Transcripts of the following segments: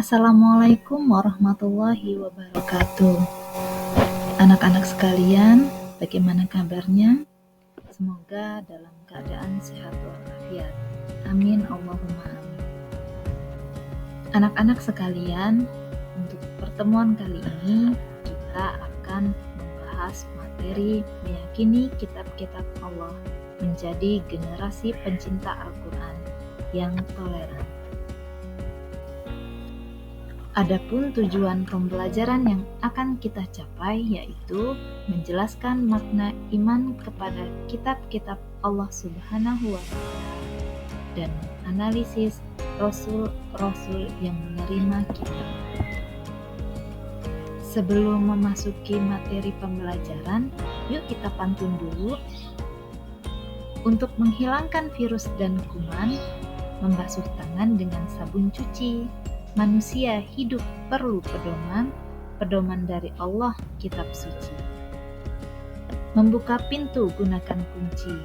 Assalamualaikum warahmatullahi wabarakatuh. Anak-anak sekalian, bagaimana kabarnya? Semoga dalam keadaan sehat walafiat. Amin Allahumma amin. Anak-anak sekalian, untuk pertemuan kali ini kita akan membahas materi meyakini kitab-kitab Allah menjadi generasi pencinta Al-Quran yang toleran. Adapun tujuan pembelajaran yang akan kita capai yaitu menjelaskan makna iman kepada kitab-kitab Allah Subhanahu wa Ta'ala dan analisis rasul-rasul yang menerima kitab. Sebelum memasuki materi pembelajaran, yuk kita pantun dulu. Untuk menghilangkan virus dan kuman, membasuh tangan dengan sabun cuci. Manusia hidup perlu pedoman dari Allah, kitab suci. Membuka pintu gunakan kunci.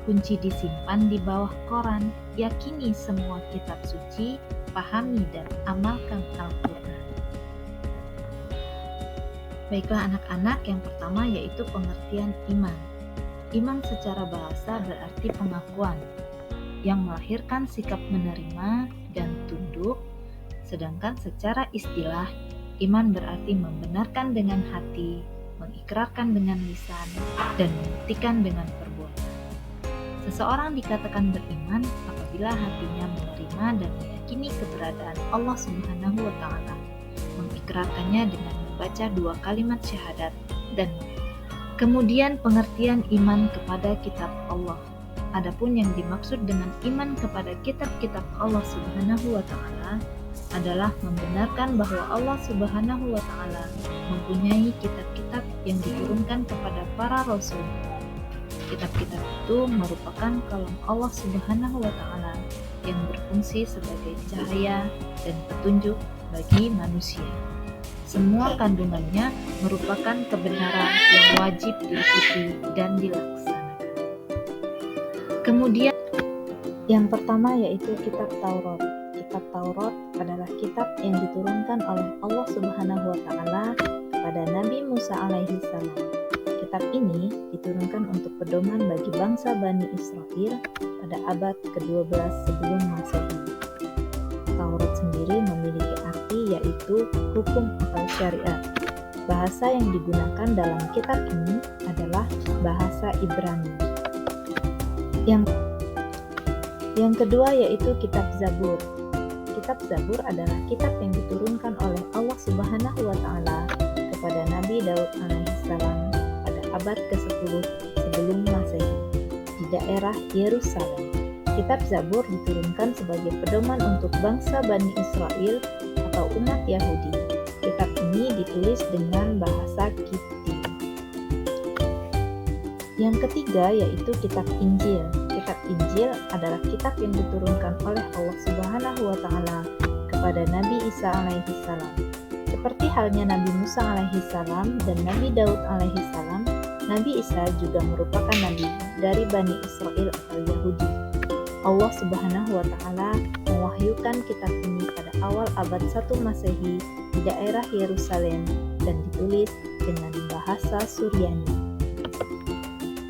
Kunci disimpan di bawah koran. Yakini semua kitab suci, pahami dan amalkan Al-Quran. Baiklah anak-anak, yang pertama yaitu pengertian iman. Iman secara bahasa berarti pengakuan yang melahirkan sikap menerima dan tunduk. Sedangkan secara istilah, iman berarti membenarkan dengan hati, mengikrarkan dengan lisan, dan membuktikan dengan perbuatan. Seseorang dikatakan beriman apabila hatinya menerima dan meyakini keberadaan Allah Subhanahu wa Ta'ala, mengikrarkannya dengan membaca 2 kalimat syahadat, dan kemudian pengertian iman kepada kitab Allah. Adapun yang dimaksud dengan iman kepada kitab-kitab Allah Subhanahu wa Ta'ala adalah membenarkan bahwa Allah Subhanahu wa Ta'ala mempunyai kitab-kitab yang diturunkan kepada para rasul. Kitab-kitab itu merupakan kalam Allah Subhanahu wa Ta'ala yang berfungsi sebagai cahaya dan petunjuk bagi manusia. Semua kandungannya merupakan kebenaran yang wajib diikuti dan dilaksanakan. Kemudian yang pertama yaitu kitab Taurat. Kitab Taurat adalah kitab yang diturunkan oleh Allah Subhanahu wa Ta'ala kepada Nabi Musa alaihi salam. Kitab ini diturunkan untuk pedoman bagi bangsa Bani Israel pada abad ke-12 sebelum Masehi. Taurat sendiri memiliki arti yaitu hukum atau syariat. Bahasa yang digunakan dalam kitab ini adalah bahasa Ibrani. Yang kedua yaitu kitab Zabur. Kitab Zabur adalah kitab yang diturunkan oleh Allah Subhanahu wa Ta'ala kepada Nabi Daud alaihissalam pada abad ke-10 sebelum Masehi di daerah Yerusalem. Kitab Zabur diturunkan sebagai pedoman untuk bangsa Bani Israel atau umat Yahudi. Kitab ini ditulis dengan bahasa Kipti. Yang ketiga yaitu kitab Injil. Kitab Injil adalah kitab yang diturunkan oleh Allah Subhanahu wa Ta'ala kepada Nabi Isa alaihi salam. Seperti halnya Nabi Musa alaihi salam dan Nabi Daud alaihi salam, Nabi Isa juga merupakan nabi dari Bani Israel atau Yahudi. Allah Subhanahu wa Ta'ala mewahyukan kitab ini pada awal abad 1 Masehi di daerah Yerusalem dan ditulis dengan bahasa Suryani.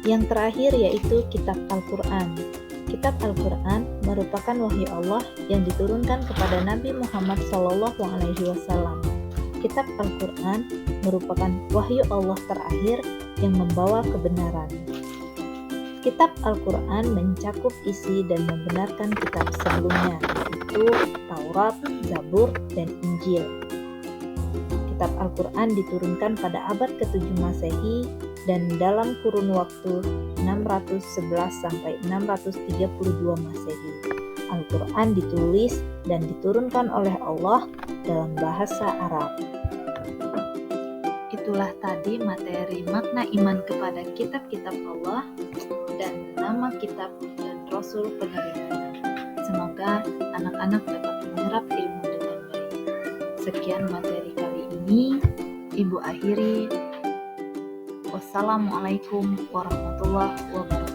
Yang terakhir yaitu kitab Al-Quran. Kitab Al-Quran merupakan wahyu Allah yang diturunkan kepada Nabi Muhammad SAW. Kitab Al-Quran merupakan wahyu Allah terakhir yang membawa kebenaran. Kitab Al-Quran mencakup isi dan membenarkan kitab sebelumnya, yaitu Taurat, Zabur, dan Injil. Kitab Al-Quran diturunkan pada abad ke-7 Masehi dan dalam kurun waktu 611 sampai 632 Masehi. Al-Quran ditulis dan diturunkan oleh Allah dalam bahasa Arab. Itulah tadi materi makna iman kepada kitab-kitab Allah dan nama kitab dan rasul penerimanya. Semoga anak-anak dapat menyerap ilmu dengan baik. Sekian materi kali ini, Ibu akhiri. Wassalamualaikum warahmatullahi wabarakatuh.